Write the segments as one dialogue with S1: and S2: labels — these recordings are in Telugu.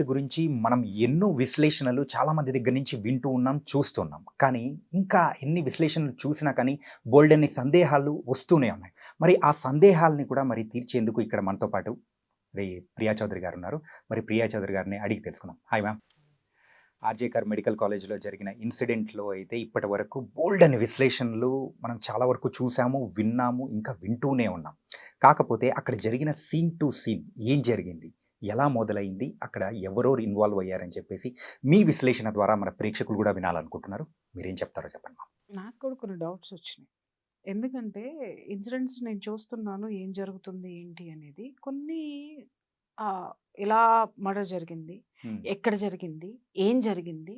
S1: గురించి మనం ఎన్నో విశ్లేషణలు చాలామంది దగ్గర నుంచి వింటూ ఉన్నాం, చూస్తున్నాం. కానీ ఇంకా ఎన్ని విశ్లేషణలు చూసినా కానీ బోలెడన్ని సందేహాలు వస్తూనే ఉన్నాయి. మరి ఆ సందేహాల్ని కూడా మరి తీర్చేందుకు ఇక్కడ మనతో పాటు మరి ప్రియా చౌదరి గారు ఉన్నారు. మరి ప్రియా చౌదరి గారిని అడిగి తెలుసుకుందాం. Hi ma'am. ఆర్జేకర్ మెడికల్ కాలేజ్లో జరిగిన ఇన్సిడెంట్లో అయితే ఇప్పటి వరకు బోల్డని విశ్లేషణలు మనం చాలా వరకు చూసాము, విన్నాము, ఇంకా వింటూనే ఉన్నాం. కాకపోతే అక్కడ జరిగిన సీన్ టు సీన్ ఏం జరిగింది, ఎలా మొదలైంది, అక్కడ ఎవరెవరు ఇన్వాల్వ్ అయ్యారని చెప్పేసి మీ విశ్లేషణ ద్వారా మన ప్రేక్షకులు కూడా వినాలనుకుంటున్నారు. మీరేం చెప్తారో చెప్పండి మ్యామ్.
S2: నాకు కూడా కొన్ని డౌట్స్ వచ్చినాయి. ఎందుకంటే ఇన్సిడెంట్స్ నేను చూస్తున్నాను ఏం జరుగుతుంది ఏంటి అనేది. కొన్ని ఎలా మర్డర్ జరిగింది, ఎక్కడ జరిగింది, ఏం జరిగింది,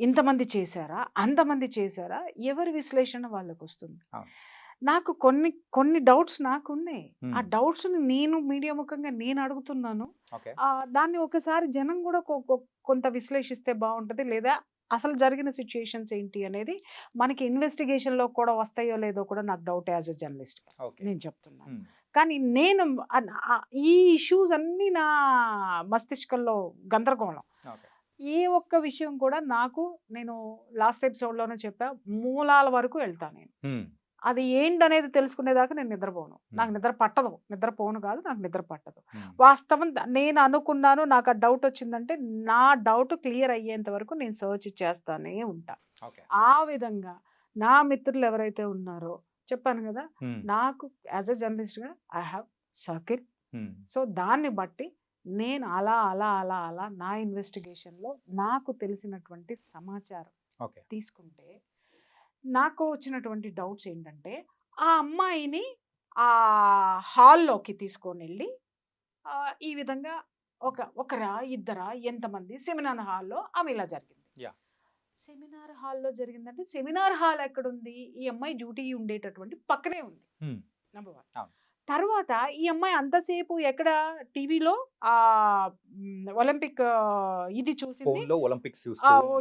S2: ఇంతమంది చేశారా, అంతమంది చేశారా, ఎవరి విశ్లేషణ వాళ్ళకు వస్తుంది.
S1: అవును.
S2: నాకు కొన్ని కొన్ని డౌట్స్ నాకున్నాయి. ఆ
S1: మ్మ్.
S2: డౌట్స్ని నేను మీడియా ముఖంగా నేను అడుగుతున్నాను.
S1: ఓకే.
S2: దాన్ని ఒకసారి జనం కూడా కొంత విశ్లేషిస్తే బాగుంటుంది. లేదా అసలు జరిగిన సిచ్యుయేషన్స్ ఏంటి అనేది మనకి ఇన్వెస్టిగేషన్లో కూడా వస్తాయో లేదో కూడా నాకు doubt as a journalist
S1: okay.
S2: నేను చెప్తున్నాను.
S1: మ్మ్.
S2: కానీ నేను ఈ ఇష్యూస్ అన్నీ నా మస్తిష్కంలో గందరగోళం.
S1: ఓకే.
S2: ఏ ఒక్క విషయం కూడా నేను లాస్ట్ ఎపిసోడ్లోనే చెప్పా, మూలాల వరకు వెళ్తాను నేను.
S1: మ్మ్.
S2: అది ఏంటనేది తెలుసుకునేదాకా నేను నిద్రపోను. నాకు నిద్ర పట్టదు. నిద్రపోను కాదు, నాకు నిద్ర పట్టదు.
S1: మ్మ్.
S2: వాస్తవం నేను అనుకున్నాను, నాకు ఆ డౌట్ వచ్చిందంటే నా డౌట్ క్లియర్ అయ్యేంత వరకు నేను సర్చ్ చేస్తానే ఉంటా.
S1: ఓకే.
S2: ఆ విధంగా నా మిత్రులు ఎవరైతే ఉన్నారో చెప్పాను కదా,
S1: మ్మ్.
S2: నాకు యాజ్ ఎ జర్నలిస్ట్గా I have circle.
S1: Hmm.
S2: So దాన్ని బట్టి నేను అలా అలా అలా అలా నా ఇన్వెస్టిగేషన్లో నాకు తెలిసినటువంటి సమాచారం
S1: ఓకే.
S2: తీసుకుంటే నాకు వచ్చినటువంటి డౌట్స్ ఏంటంటే, ఆ అమ్మాయిని ఆ హాల్లోకి తీసుకొని వెళ్ళి ఈ విధంగా ఒకరా ఇద్దరా ఎంతమంది సెమినార్ హాల్లో ఆమె ఇలా జరిగింది.
S1: Yeah.
S2: సెమినార్ హాల్లో జరిగిందంటే సెమినార్ హాల్ ఎక్కడుంది? ఈ అమ్మాయి డ్యూటీ ఉండేటటువంటి పక్కనే ఉంది.
S1: మ్మ్.
S2: నెంబర్ 1.
S1: అవును.
S2: తర్వాత ఈ అమ్మాయి అంతసేపు ఎక్కడ టీవీలో ఒలింపిక్ ఇది చూసింది.
S1: ఫోన్లో ఒలింపిక్స్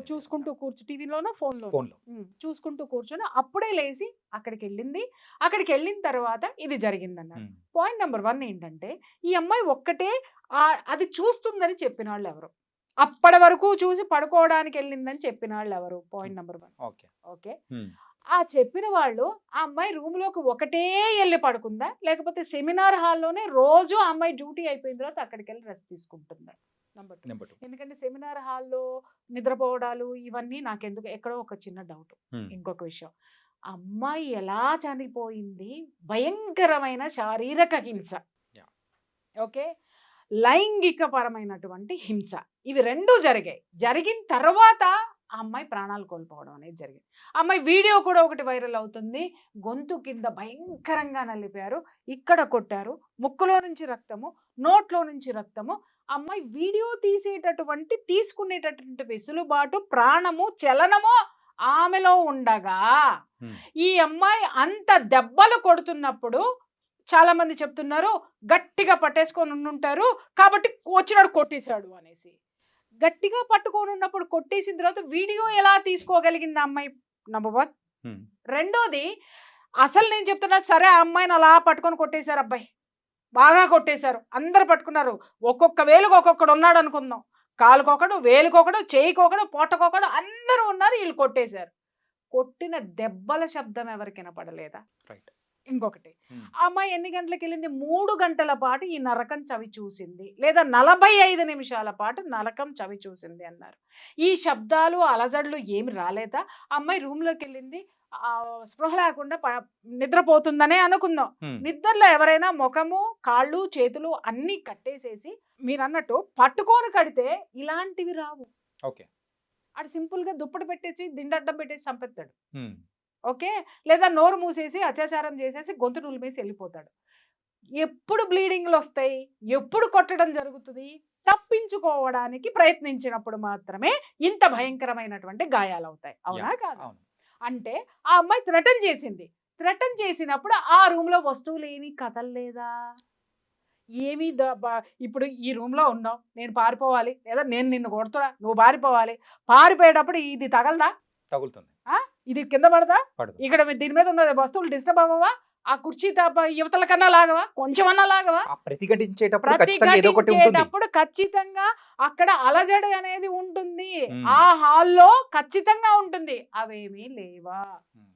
S2: చూసుకుంటూ టీవీలోనా ఫోన్లో
S1: ఫోన్లో.
S2: చూసుకుంటూ కూర్చొని అప్పుడే లేచి అక్కడికి వెళ్ళింది. అక్కడికి వెళ్ళిన తర్వాత ఇది జరిగిందన్నారు.
S1: మ్మ్.
S2: పాయింట్ నెంబర్ 1 ఏంటంటే, ఈ అమ్మాయి ఒక్కటే అది చూస్తుందని చెప్పిన వాళ్ళు ఎవరు? అప్పటి వరకు చూసి పడుకోవడానికి వెళ్ళిందని చెప్పిన వాళ్ళు ఎవరు? Point number 1.
S1: ఓకే.
S2: ఓకే.
S1: మ్మ్.
S2: ఆ చెప్పిన వాళ్ళు ఆ అమ్మాయి రూమ్లోకి ఒకటే వెళ్ళి పడుకుందా, లేకపోతే సెమినార్ హాల్లోనే రోజు ఆ అమ్మాయి డ్యూటీ అయిపోయిన తర్వాత అక్కడికి వెళ్ళి రెస్ట్ తీసుకుంటుందా? నెంబర్ 2.
S1: నెంబర్ 2.
S2: ఎందుకంటే సెమినార్ హాల్లో నిద్రపోవడాలు ఇవన్నీ నాకెందుకు ఎక్కడో ఒక చిన్న డౌట్.
S1: మ్మ్.
S2: ఇంకొక విషయం, అమ్మాయి ఎలా చనిపోయింది? భయంకరమైన శారీరక హింస.
S1: Yeah.
S2: ఓకే. లైంగిక పరమైనటువంటి హింస, ఇవి రెండూ జరిగాయి. జరిగిన తర్వాత ఆ అమ్మాయి ప్రాణాలు కోల్పోవడం అనేది జరిగింది. ఆ అమ్మాయి వీడియో కూడా ఒకటి వైరల్ అవుతుంది. గొంతు కింద భయంకరంగా నలిపారు, ఇక్కడ కొట్టారు, ముక్కులో నుంచి రక్తము, నోట్లో నుంచి రక్తము. ఆ అమ్మాయి వీడియో తీసుకునేటటువంటి వెసులుబాటు, ప్రాణము, చలనము ఆమెలో ఉండగా
S1: మ్మ్.
S2: ఈ అమ్మాయి అంత దెబ్బలు కొడుతున్నప్పుడు చాలా మంది చెప్తున్నారు గట్టిగా పట్టేసుకొని ఉంటారు కాబట్టి వచ్చినాడు కొట్టేశాడు అనేసి. గట్టిగా పట్టుకొని ఉన్నప్పుడు కొట్టేసిన తర్వాత వీడియో ఎలా తీసుకోగలిగింది ఆ అమ్మాయి? నెంబర్ 1.
S1: మ్మ్.
S2: రెండోది, అసలు నేను చెప్తున్నా సరే, ఆ అమ్మాయిని అలా పట్టుకొని కొట్టేశారు, అబ్బాయి బాగా కొట్టేశారు, అందరు పట్టుకున్నారు, ఒక్కొక్క వేలుకు ఒక్కొక్కడు ఉన్నాడు అనుకుందాం, కాలుకొకడు, వేలుకొకడు, చేయికొకడు, పొట్టకొకడు, అందరూ ఉన్నారు, వీళ్ళు కొట్టేశారు. కొట్టిన దెబ్బల శబ్దం ఎవరికి వినపడలేదా?
S1: రైట్.
S2: ఇంకొకటి,
S1: మ్మ్.
S2: ఆ అమ్మాయి ఎన్ని గంటలకు వెళ్ళింది? 3 గంటల పాటు ఈ నరకం చవి చూసింది, లేదా 45 నిమిషాల పాటు నరకం చవి చూసింది అన్నారు. ఈ శబ్దాలు అలజడులు ఏమి రాలేదా? ఆ అమ్మాయి రూమ్లోకి వెళ్ళింది, స్పృహ లేకుండా నిద్రపోతుందనే అనుకుందాం.
S1: మ్మ్.
S2: నిద్రలో ఎవరైనా ముఖము, కాళ్ళు, చేతులు అన్నీ కట్టేసేసి మీరు అన్నట్టు పట్టుకొని కడితే ఇలాంటివి రావు.
S1: ఓకే.
S2: అది సింపుల్గా దుప్పటి పెట్టేసి దిండడ్డం పెట్టేసి చంపేస్తాడు.
S1: మ్మ్.
S2: ఓకే. లేదా నోరు మూసేసి అత్యాచారం చేసేసి గొంతు నులిమేసి వెళ్ళిపోతాడు. ఎప్పుడు బ్లీడింగ్లు వస్తాయి, ఎప్పుడు కొట్టడం జరుగుతుంది? తప్పించుకోవడానికి ప్రయత్నించినప్పుడు మాత్రమే ఇంత భయంకరమైనటువంటి గాయాలు అవుతాయి. అవునా కాదు?
S1: అవును.
S2: అంటే ఆ అమ్మాయి థ్రెటన్ చేసింది. థ్రెటన్ చేసినప్పుడు ఆ రూమ్లో వస్తువులు ఏమీ కదలలేదా? ఏమీ ఇప్పుడు ఈ రూమ్లో ఉన్నావు, నేను పారిపోవాలి, లేదా నేను నిన్ను కొడుతున్నా, నువ్వు పారిపోవాలి. పారిపోయేటప్పుడు ఇది తగలదా?
S1: తగులుతుంది.
S2: ఇది కింద పడదా?
S1: పడదు.
S2: ఇక్కడ దీని మీద ఉన్న వస్తువులు డిస్టర్బ్ అవ్వవా? ఆ కుర్చీ తప్ప యువతల కన్నా లాగవా, కొంచెమన్నా లాగవా?
S1: ఆ ప్రతిఘటించేటప్పుడు ఖచ్చితంగా ఏదో ఒకటి ఉంటుంది.
S2: ప్రతిఘటించేటప్పుడు ఖచ్చితంగా అక్కడ అలజడి అనేది ఉంటుంది.
S1: ఉమ్.
S2: ఆ హాల్లో ఖచ్చితంగా ఉంటుంది. అవేమీ లేవా?
S1: ఉమ్.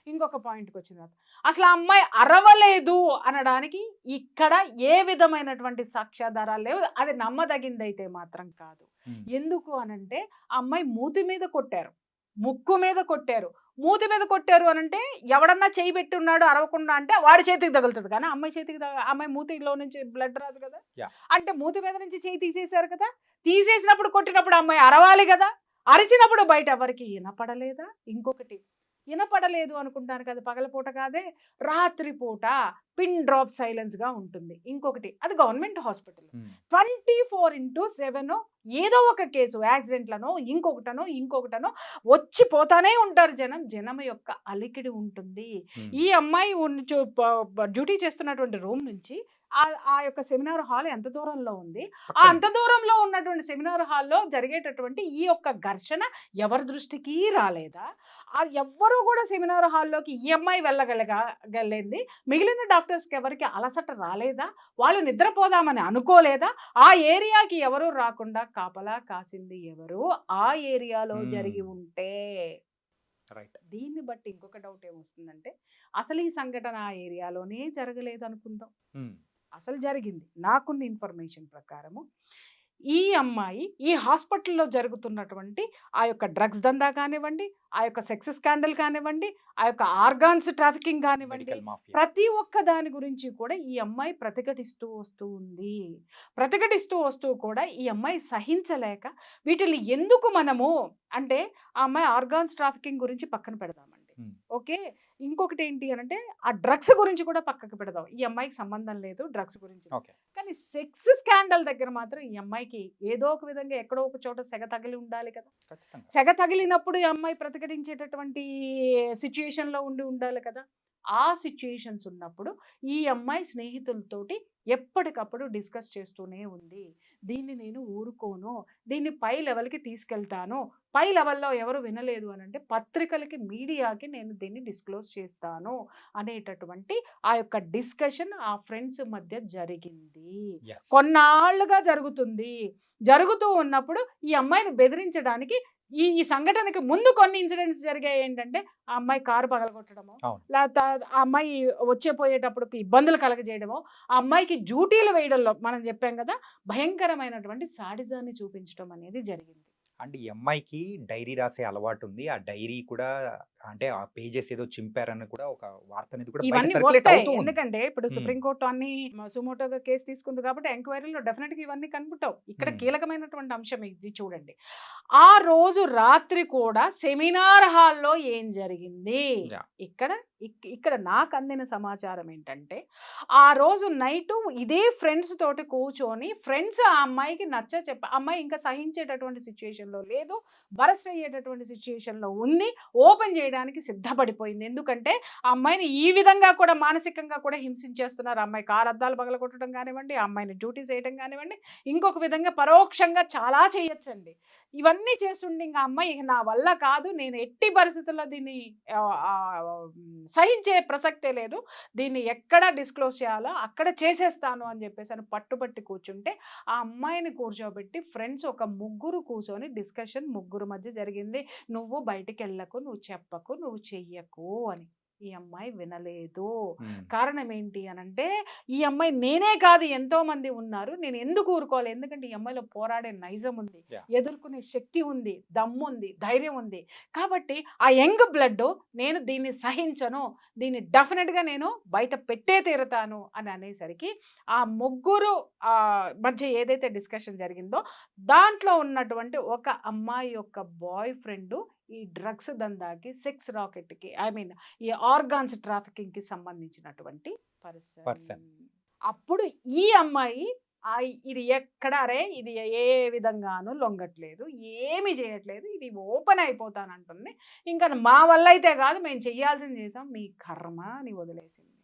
S2: ఇంకొక పాయింట్కి వచ్చిన తర్వాత అసలు ఆ అమ్మాయి అరవలేదు అనడానికి ఇక్కడ ఏ విధమైనటువంటి సాక్ష్యాధారాలు లేవు. అది నమ్మదగిందైతే మాత్రం కాదు.
S1: ఉమ్.
S2: ఎందుకు అనంటే ఆ అమ్మాయి మూతి మీద కొట్టారు, ముక్కు మీద కొట్టారు. మూతి మీద కొట్టారు అనంటే ఎవడన్నా చేయి పెట్టి ఉన్నాడు అరవకుండా అంటే వాడి చేతికి తగులుతుంది, కానీ అమ్మాయి చేతికి అమ్మాయి మూతిలో నుంచి బ్లడ్ రాదు కదా.
S1: Yeah.
S2: అంటే మూతి మీద నుంచి చేయి తీసేశారు కదా, తీసేసినప్పుడు కొట్టినప్పుడు అమ్మాయి అరవాలి కదా, అరిచినప్పుడు బయట ఎవరికి వినపడలేదా? ఇంకొకటి వినపడలేదు అనుకుంటాను కదా, పగలపూట కాదే రాత్రిపూట పిన్ డ్రాప్ సైలెన్స్గా ఉంటుంది. ఇంకొకటి అది గవర్నమెంట్ హాస్పిటల్,
S1: ఉమ్.
S2: 24/7 ఏదో ఒక కేసు యాక్సిడెంట్లను ఇంకొకటనో వచ్చి పోతానే ఉంటారు జనం యొక్క అలికిడి ఉంటుంది.
S1: ఉమ్.
S2: ఈ అమ్మాయి డ్యూటీ చేస్తున్నటువంటి రూమ్ నుంచి ఆ యొక్క సెమినార్ హాల్ ఎంత దూరంలో ఉంది, ఆ అంత దూరంలో ఉన్నటువంటి సెమినార్ హాల్లో జరిగేటటువంటి ఈ యొక్క ఘర్షణ ఎవరి దృష్టికి రాలేదా? ఎవ్వరూ కూడా సెమినార్ హాల్లోకి ఈ అమ్మాయి వెళ్ళగలిగింది, మిగిలిన డాక్టర్స్కి ఎవరికి అలసట రాలేదా? వాళ్ళు నిద్రపోదామని అనుకోలేదా? ఆ ఏరియాకి ఎవరు రాకుండా కాపలా కాసింది ఎవరు? ఆ ఏరియాలో జరిగి ఉంటే.
S1: రైట్.
S2: దీన్ని బట్టి ఇంకొక డౌట్ ఏమొస్తుందంటే అసలు ఈ సంఘటన ఆ ఏరియాలోనే జరగలేదు అనుకుందాం,
S1: ఉమ్.
S2: అసలు జరిగింది. నాకున్న ఇన్ఫర్మేషన్ ప్రకారము ఈ అమ్మాయి ఈ హాస్పిటల్లో జరుగుతున్నటువంటి ఆ యొక్క డ్రగ్స్ దందా కానివ్వండి, ఆ యొక్క సెక్స్ స్కాండల్ కానివ్వండి, ఆ యొక్క ఆర్గాన్స్ ట్రాఫికింగ్ కానివ్వండి,
S1: మెడికల్ మాఫియా.
S2: ప్రతి ఒక్క దాని గురించి కూడా ఈ అమ్మాయి ప్రతిఘటిస్తూ వస్తూ ఉంది. ప్రతిఘటిస్తూ వస్తూ కూడా ఈ అమ్మాయి సహించలేక వీటిని ఎందుకు మనము అంటే ఆ అమ్మాయి ఆర్గాన్స్ ట్రాఫికింగ్ గురించి పక్కన పెడదామండి.
S1: ఉమ్.
S2: ఓకే, ఇంకొకటి ఏంటి అనంటే ఆ డ్రగ్స్ గురించి కూడా పక్కకు పెడదాం. ఈ అమ్మాయికి సంబంధం లేదు డ్రగ్స్ గురించి,
S1: ఓకే.
S2: కానీ సెక్స్ స్కాండల్ దగ్గర మాత్రం ఈ అమ్మాయికి ఏదో ఒక విధంగా ఎక్కడో ఒక చోట సెగ తగిలి ఉండాలి కదా.
S1: ఖచ్చితంగా.
S2: సెగ తగిలినప్పుడు ఈ అమ్మాయి ప్రతిఘటించేటటువంటి సిచ్యుయేషన్లో ఉండాలి కదా. ఆ సిచ్యుయేషన్స్ ఉన్నప్పుడు ఈ అమ్మాయి స్నేహితులతోటి ఎప్పటికప్పుడు డిస్కస్ చేస్తూనే ఉంది. దీన్ని నేను ఊరుకోను, దీన్ని పై లెవెల్కి తీసుకెళ్తాను, పై లెవెల్లో ఎవరు వినలేదు అని అంటే పత్రికలకి మీడియాకి నేను దీన్ని డిస్క్లోజ్ చేస్తాను అనేటటువంటి ఆ యొక్క డిస్కషన్ ఆ ఫ్రెండ్స్ మధ్య జరిగింది.
S1: Yes.
S2: కొన్నాళ్ళుగా జరుగుతూ ఉన్నప్పుడు ఈ అమ్మాయిని బెదిరించడానికి ఈ సంఘటనకి ముందు కొన్ని ఇన్సిడెంట్స్ జరిగాయి. ఏంటంటే ఆ అమ్మాయి కారు పగలగొట్టడము,
S1: అవును.
S2: లేకపోతే ఆ అమ్మాయి వచ్చేపోయేటప్పుడు ఇబ్బందులు కలగజేయడము, ఆ అమ్మాయికి డ్యూటీలు వేయడంలో మనం చెప్పాం కదా భయంకరమైనటువంటి సాడిజాన్ని చూపించడం అనేది జరిగింది.
S1: అండ్ ఈ అమ్మాయికి డైరీ రాసే అలవాటు ఉంది. ఆ డైరీ కూడా అంటే ఆ పేజెస్ ఏదో చింపారని కూడా ఒక వార్త అనేది కూడా బయట
S2: ఇవన్నీ
S1: సర్క్యులేట్
S2: వస్తాయి,
S1: అవుతూ ఉంది.
S2: ఎందుకంటే ఇప్పుడు
S1: Hmm.
S2: సుప్రీంకోర్టు అన్ని సుమోటోగా కేసు తీసుకుంది కాబట్టి ఎంక్వైరీలో డెఫినెట్గా ఇవన్నీ కనుపుతావు. ఇక్కడ
S1: Hmm.
S2: కీలకమైనటువంటి అంశం ఇది చూడండి. ఆ రోజు రాత్రి కూడా సెమినార్ హాల్లో ఏం జరిగింది?
S1: Yeah.
S2: ఇక్కడ నాకు అందిన సమాచారం ఏంటంటే ఆ రోజు నైటు ఇదే ఫ్రెండ్స్ తోటి కూర్చొని ఫ్రెండ్స్ ఆ అమ్మాయికి అమ్మాయి ఇంకా సహించేటటువంటి సిచ్యుయేషన్లో లేదు, బరస్ట్ అయ్యేటటువంటి సిచ్యుయేషన్లో ఉంది, ఓపెన్ చేయడానికి సిద్ధపడిపోయింది. ఎందుకంటే ఆ అమ్మాయిని ఈ విధంగా కూడా మానసికంగా కూడా హింసించేస్తున్నారు. ఆ అమ్మాయి కారు అద్దాలు పగలగొట్టడం కానివ్వండి, ఆ అమ్మాయిని డ్యూటీ చేయడం కానివ్వండి, ఇంకొక విధంగా పరోక్షంగా చాలా చేయొచ్చండి. ఇవన్నీ చేస్తుండే ఇంకా అమ్మాయి ఇక నా వల్ల కాదు, నేను ఎట్టి పరిస్థితుల్లో దీన్ని సహించే ప్రసక్తే లేదు, దీన్ని ఎక్కడ డిస్క్లోజ్ చేయాలో అక్కడ చేసేస్తాను అని చెప్పేసి అని పట్టుబట్టి కూర్చుంటే ఆ అమ్మాయిని కూర్చోబెట్టి ఫ్రెండ్స్ ఒక ముగ్గురు కూర్చొని డిస్కషన్ ముగ్గురు మధ్య జరిగింది. నువ్వు బయటికి వెళ్ళకు, నువ్వు చెప్పకు, నువ్వు చెయ్యకు అని. ఈ అమ్మాయి వినలేదు.
S1: Hmm.
S2: కారణం ఏంటి అనంటే ఈ అమ్మాయి నేనే కాదు ఎంతో మంది ఉన్నారు, నేను ఎందుకు ఊరుకోవాలి, ఎందుకంటే ఈ అమ్మాయిలో పోరాడే నైజం ఉంది,
S1: Yeah.
S2: ఎదుర్కొనే శక్తి ఉంది, దమ్ము ఉంది, ధైర్యం ఉంది. కాబట్టి ఆ యంగ్ బ్లడ్ నేను దీన్ని సహించను, దీన్ని డెఫినెట్గా నేను బయట పెట్టే తీరుతాను అని అనేసరికి ఆ ముగ్గురు మధ్య ఏదైతే డిస్కషన్ జరిగిందో దాంట్లో ఉన్నటువంటి ఒక అమ్మాయి యొక్క బాయ్ ఫ్రెండ్ ఈ డ్రగ్స్ దందాకి, సెక్స్ రాకెట్కి, ఈ ఆర్గాన్స్ ట్రాఫికింగ్కి సంబంధించినటువంటి పర్సన్. అప్పుడు ఈ అమ్మాయి ఇది ఇది ఏ విధంగానూ లొంగట్లేదు, ఏమి చేయట్లేదు, ఇది ఓపెన్ అయిపోతానంటుంది, ఇంకా మా వల్ల అయితే కాదు, మేము చెయ్యాల్సింది చేసాం, మీ కర్మ అని వదిలేసింది.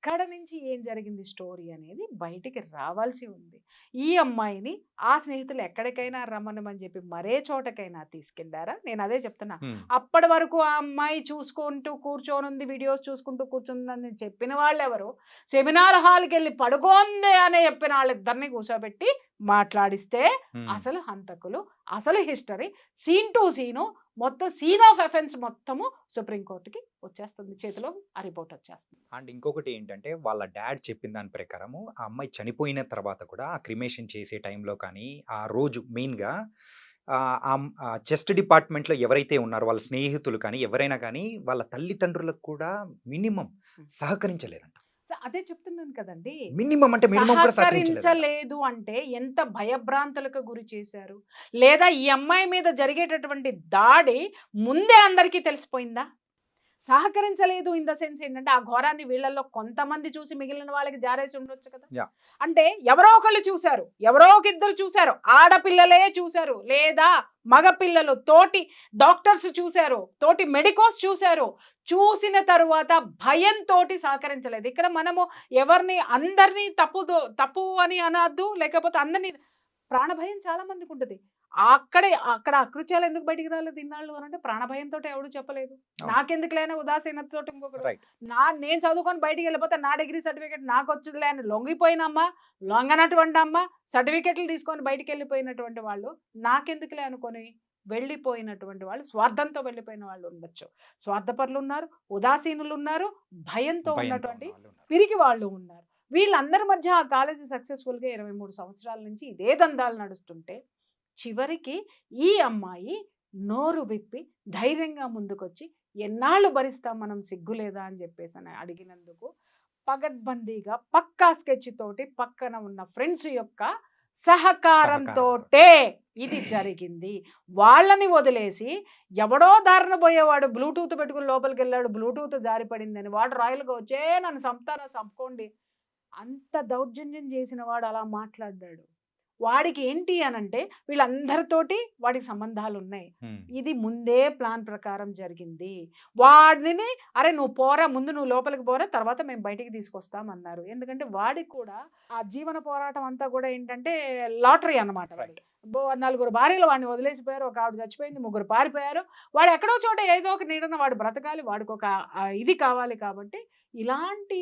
S2: అక్కడ నుంచి ఏం జరిగింది స్టోరీ అనేది బయటికి రావాల్సి ఉంది. ఈ అమ్మాయిని ఆ స్నేహితులు ఎక్కడికైనా రమ్మనమని చెప్పి మరే చోటకైనా తీసుకెళ్లారా? నేను అదే చెప్తున్నా.
S1: హ్మ్.
S2: అప్పటి వరకు ఆ అమ్మాయి చూసుకుంటూ కూర్చొనుంది, వీడియోస్ చూసుకుంటూ కూర్చుందని చెప్పిన వాళ్ళెవరు? సెమినార్ హాల్‌కెళ్ళి పడుకోంది అని చెప్పిన వాళ్ళిద్దరిని కూర్చోబెట్టి మాట్లాడిస్తే
S1: హ్మ్.
S2: అసలు హంతకులు, అసలు హిస్టరీ, సీన్ టు సీను, మొత్తం సీన్ ఆఫ్ అఫెన్స్ మొత్తము సుప్రీం కోర్ట్‌కి వచ్చేస్తుంది. చేతిలో ఆ రిపోర్ట్ వచ్చేస్తుంది.
S1: అండ్ ఇంకొకటి ఏంటంటే వాళ్ళ డాడ్ చెప్పిన దాని ప్రకారము ఆ అమ్మాయి చనిపోయిన తర్వాత కూడా ఆ క్రిమేషన్ చేసే టైంలో కానీ ఆ రోజు మెయిన్‌గా చెస్ట్ డిపార్ట్మెంట్‌లో ఎవరైతే ఉన్నారో వాళ్ళ స్నేహితులు కానీ ఎవరైనా కానీ వాళ్ళ తల్లిదండ్రులకు కూడా మినిమమ్
S2: హ్మ్.
S1: సహకరించలేదంట.
S2: అదే చెప్తున్నాను కదండీ!
S1: మినిమమ్ అంటే మినిమమ్ కూడా సహకరించలేదంట.
S2: సహకరించలేదు అంటే ఎంత భయభ్రాంతులకు గురి చేశారు? లేదా ఈ అమ్మాయి మీద జరిగేటటువంటి దాడి ముందే అందరికీ తెలిసిపోయిందా? సహకరించలేదు ఇన్ ద సెన్స్ ఏంటంటే, ఆ ఘోరాన్ని వీళ్ళల్లో కొంతమంది చూసి మిగిలిన వాళ్ళకి జారేసి ఉండొచ్చు కదా!
S1: యాహ్!
S2: అంటే ఎవరో ఒకళ్ళు చూసారు. ఎవరో ఒక ఇద్దరు చూసారు. ఆడపిల్లలే చూసారు. లేదా మగపిల్లలు తోటి డాక్టర్స్ చూసారు. తోటి మెడికోస్ చూసారు. చూసిన తరువాత భయంతోటి సహకరించలేదు. ఇక్కడ మనము ఎవరిని అందరిని తప్పు అని అనొద్దు. లేకపోతే అందరిని ప్రాణభయం చాలా మందికుంటది. అక్కడ అకృత్యాలు ఎందుకు బయటికి రాలేదు ఇన్నాళ్ళు అనంటే ప్రాణభయంతోటి ఎవడు చెప్పలేదు.
S1: అవును.
S2: నాకెందుకులే అని ఉదాసీనతతోటి ఇంకొకడు.
S1: రైట్.
S2: నేను చదువుకొని బయటికెళ్ళిపోతే నా డిగ్రీ సర్టిఫికేట్ నాకొచ్చుదిలే అని లొంగిపోయిన లొంగనటువంటి అమ్మ, సర్టిఫికేట్లు తీసుకొని బయటికెళ్ళిపోయినటువంటి వాళ్ళు, నాకెందుకులే అనుకోని వెళ్ళిపోయినటువంటి వాళ్ళు, స్వార్థంతో వెళ్ళిపోయిన వాళ్ళు ఉండొచ్చు. స్వార్థపరులున్నారు, ఉదాసీనులున్నారు, భయంతో
S1: భయంతో
S2: ఉన్నటువంటి
S1: ఉన్నవాళ్ళున్నారు.
S2: పిరికి వాళ్ళు ఉన్నారు. వీళ్ళందరి మధ్య ఆ కాలేజీ సక్సెస్‌ఫుల్‌గా 23 సంవత్సరాల నుంచి ఇదే దందాలు నడుస్తుంటే, చివరికి ఈ అమ్మాయి నోరు విప్పి ధైర్యంగా ముందుకొచ్చి, "ఎన్నాళ్ళు భరిస్తాం మనం సిగ్గులేదా?" అని చెప్పేసని అడిగినందుకు, పగడ్బందీగా పక్కా స్కెచ్ తోటి పక్కన ఉన్న ఫ్రెండ్స్ యొక్క
S1: సహకారంతో.
S2: సహకారంతోటే ఇది జరిగింది. వాళ్ళని వదిలేసి ఎవడో దారిన పోయేవాడు బ్లూటూత్ పెట్టుకొని లోపలికెళ్ళాడు. బ్లూటూత్ జారిపడిందని వాడు రాయల్‌గా వచ్చి, నన్ను సంపుతారా సంపుకోండి." అంత దౌర్జన్యం చేసిన వాడు అలా మాట్లాడ్డాడు. వాడికి ఏంటి అనంటే వీళ్ళందరితోటి వాడికి సంబంధాలున్నాయి.
S1: హ్మ్.
S2: ఇది ముందే ప్లాన్ ప్రకారం జరిగింది. వాడిని "అరె! నువ్వు పోరా ముందు నువ్వు లోపలికి పోరా తర్వాత మేము బయటికి తీసుకొస్తాం" అన్నారు. ఎందుకంటే వాడికి కూడా ఆ జీవన పోరాటం అంతా కూడా ఏంటంటే లాటరీ అన్నమాట వాడికి.
S1: రైట్.
S2: నలుగురు భార్యలు వాడిని వదిలేసిపోయారు. ఒక ఆవిడ చచ్చిపోయింది. ముగ్గురు పారిపోయారు. వాడు ఎక్కడో చోట ఏదో ఒక నీడన వాడు బ్రతకాలి. వాడికొక ఇది కావాలి కాబట్టి ఇలాంటి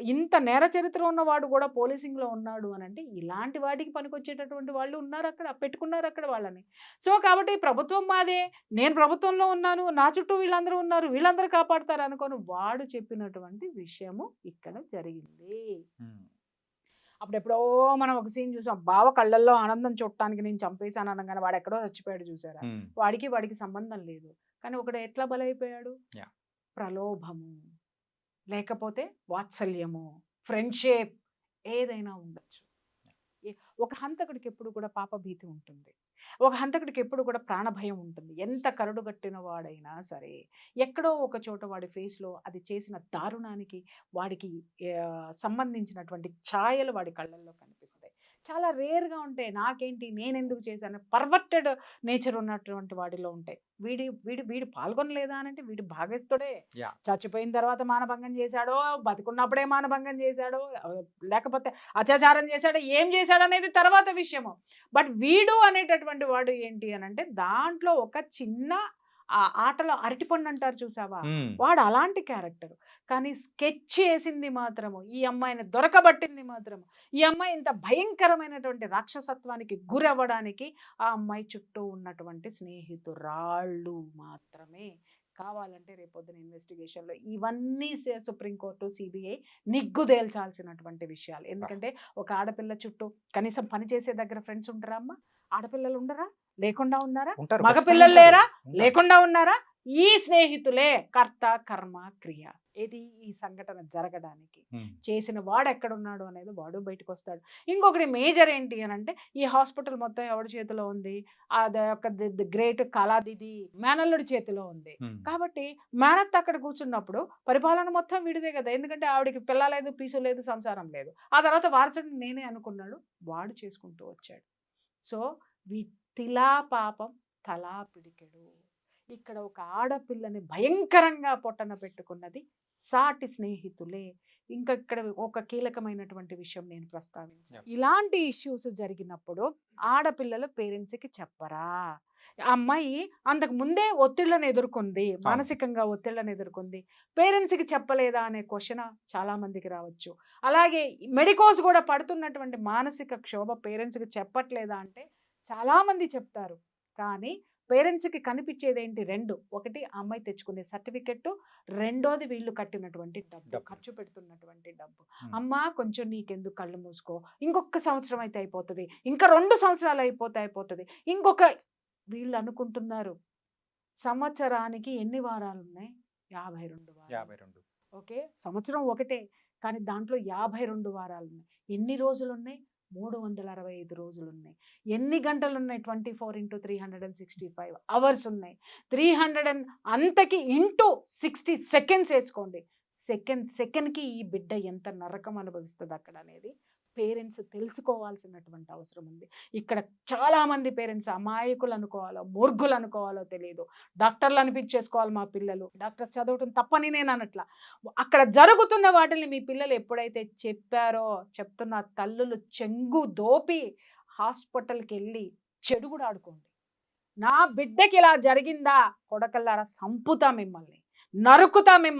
S2: ఇంత నేర చరిత్ర ఉన్నవాడు కూడా పోలీసింగ్‌లో ఉన్నాడు అనంటే, ఇలాంటి వాటికి పనికొచ్చేటటువంటి వాళ్ళు ఉన్నారక్కడ. పెట్టుకున్నారక్కడ వాళ్ళని. సో, కాబట్టి ప్రభుత్వం మాదే. నేను ప్రభుత్వంలో ఉన్నాను. నా చుట్టూ వీళ్ళందరూ ఉన్నారు. వీళ్ళందరూ కాపాడతారు అనుకోని వాడు చెప్పినటువంటి విషయము ఇక్కడ జరిగింది.
S1: హ్మ్.
S2: అప్పుడెప్పుడో మనం ఒక సీన్ చూసాం. బావ కళ్ళల్లో ఆనందం చూడటానికి నేను చంపేసాను అనంగానే వాడెక్కడో చచ్చిపోయాడు చూసారా?
S1: హ్మ్.
S2: వాడికి సంబంధం లేదు. కానీ ఒకడు ఎట్లా బలైపోయాడు?
S1: యాహ్!
S2: ప్రలోభము. లేకపోతే వాత్సల్యము, ఫ్రెండ్‌షిప్ ఏదైనా ఉండొచ్చు. ఎ ఒక హంతకుడికి ఎప్పుడు కూడా పాపభీతి ఉంటుంది. ఒక హంతకుడికి ఎప్పుడు కూడా ప్రాణభయం ఉంటుంది. ఎంత కరడుగట్టిన వాడైనా సరే, ఎక్కడో ఒక చోట వాడి ఫేస్‌లో అది చేసిన దారుణానికి వాడికి సంబంధించినటువంటి ఛాయలు వాడి కళ్ళల్లో కనిపిస్తాయి. చాలా రేర్‌గా ఉంటాయి. నాకేంటి నేనెందుకు చేశాను పర్వర్టెడ్ నేచర్ ఉన్నటువంటి వాడిలో ఉంటాయి. వీడు పాల్గొనలేదా అనంటే వీడు భాగస్థుడే.
S1: యాహ్!
S2: చచ్చిపోయిన తర్వాత మానభంగం చేశాడో, బతికున్నప్పుడే మానభంగం చేశాడో, లేకపోతే అత్యాచారం చేశాడో, ఏం చేశాడనేది తర్వాత విషయము. బట్ వీడు అనేటటువంటి వాడు ఏంటి అనంటే దాంట్లో ఒక చిన్న ఆటలో అరటిపండు అంటారు చూసావా?
S1: హ్మ్.
S2: వాడు అలాంటి క్యారెక్టర్. కానీ స్కెచ్ ఏసింది మాత్రము ఈ అమ్మాయిని దొరకబట్టింది మాత్రము ఈ అమ్మాయి ఇంత భయంకరమైనటువంటి రాక్షసత్వానికి గురవ్వడానికి ఆ అమ్మాయి చుట్టూ ఉన్నటువంటి స్నేహితురాళ్ళు మాత్రమే. కావాలంటే రేపొద్దున ఇన్వెస్టిగేషన్‌లో ఇవన్నీ సుప్రీంకోర్టు, సీబీఐ నిగ్గు తేల్చాల్సినటువంటి విషయాలు. ఎందుకంటే ఒక ఆడపిల్ల చుట్టూ కనీసం పని చేసే దగ్గర ఫ్రెండ్స్ ఉండరా అమ్మ? ఆడపిల్లలు ఉండరా? లేకుండా ఉన్నారా?
S1: ఉంటారు. ఖచ్చితంగా
S2: మగపిల్లలు
S1: ఉంటారు.
S2: లేరా?
S1: ఉంటారు.
S2: లేకుండా ఉన్నారా? ఈ స్నేహితులే కర్త, కర్మ, క్రియ. ఏది ఈ సంఘటన జరగడానికి.
S1: హ్మ్.
S2: చేసిన వాడెక్కడున్నాడు అనేది వాడు బయటకొస్తాడు. ఇంకొకటి మేజర్ ఏంటి అనంటే ఈ హాస్పిటల్ మొత్తం ఎవడి చేతిలో ఉంది? అది యొక్క ది గ్రేట్ కళానిధి మేనల్లుడి చేతిలో ఉంది.
S1: హ్మ్.
S2: కాబట్టి మేనత్త అక్కడ కూర్చున్నప్పుడు పరిపాలన మొత్తం వీడిదే కదా! ఎందుకంటే ఆవిడకి పిల్ల లేదు, పీసు లేదు, సంసారం లేదు. ఆ తర్వాత వారసుడిని నేనే అనుకున్నాడు. వాడు చేసుకుంటూ వచ్చాడు. సో, తిలా పాపం తలా పిడికెడు. ఇక్కడ ఒక ఆడపిల్లని భయంకరంగా పొట్టన పెట్టుకున్నది సాటి స్నేహితులే. ఇంకా ఇక్కడ ఒక కీలకమైనటువంటి విషయం నేను ప్రస్తావించాను.
S1: Yeah.
S2: ఇలాంటి ఇష్యూస్ జరిగినప్పుడు ఆడపిల్లలు పేరెంట్స్కి చెప్పరా? ఆ అమ్మాయి అంతకు ముందే ఒత్తిళ్లను ఎదుర్కొంది, మానసికంగా ఒత్తిళ్లను ఎదుర్కొంది, పేరెంట్స్కి చెప్పలేదా అనే క్వశ్చన్ చాలా మందికి రావచ్చు. అలాగే మెడికోస్ కూడా పడుతున్నటువంటి మానసిక క్షోభ పేరెంట్స్కి చెప్పట్లేదా అంటే చాలా మంది చెప్తారు. కానీ పేరెంట్స్కి కనిపించేది ఏంటి? రెండు. ఒకటి ఆ అమ్మాయి తెచ్చుకునే సర్టిఫికెట్, రెండోది వీళ్ళు కట్టినటువంటి డబ్బు, ఖర్చు పెడుతున్నటువంటి డబ్బు. అమ్మా కొంచెం నీకెందుకు, కళ్ళు మూసుకో, ఇంకొక సంవత్సరం అయితే అయిపోతుంది, ఇంకా 2 సంవత్సరాలు అయిపోతుంది, ఇంకొక వీళ్ళు అనుకుంటున్నారు సంవత్సరానికి ఎన్ని వారాలు ఉన్నాయి? 52 వారాలు.
S1: 52.
S2: ఓకే, సంవత్సరం ఒకటే కానీ దాంట్లో 52 వారాలు ఉన్నాయి. ఎన్ని రోజులు ఉన్నాయి? 365 రోజులు ఉన్నాయి. ఎన్ని గంటలు ఉన్నాయి? 24x365 అవర్స్ ఉన్నాయి. 300 అంతకి ఇంటూ 60 సెకండ్స్ వేసుకోండి. సెకండ్కి ఈ బిడ్డ ఎంత నరకం అనుభవిస్తుంది అక్కడ అనేది పేరెంట్స్ తెలుసుకోవాల్సినటువంటి అవసరం ఉంది. ఇక్కడ చాలామంది పేరెంట్స్ అమాయకులు అనుకోవాలో మూర్ఖులు అనుకోవాలో తెలియదు. డాక్టర్లు అనిపించేసుకోవాలి మా పిల్లలు, డాక్టర్స్ చదవటం తప్పని నేను అనట్లా. అక్కడ జరుగుతున్న వాటిని మీ పిల్లలు ఎప్పుడైతే చెప్పారో, చెప్తున్న తల్లులు చెంగు దోపి హాస్పిటల్కి వెళ్ళి చెడుగుడు ఆడుకోండి. నా బిడ్డకి ఇలా జరిగిందా, కొడకల్లారా సంపుతా మిమ్మల్ని, నరుకుతా మిమ్మల్ని.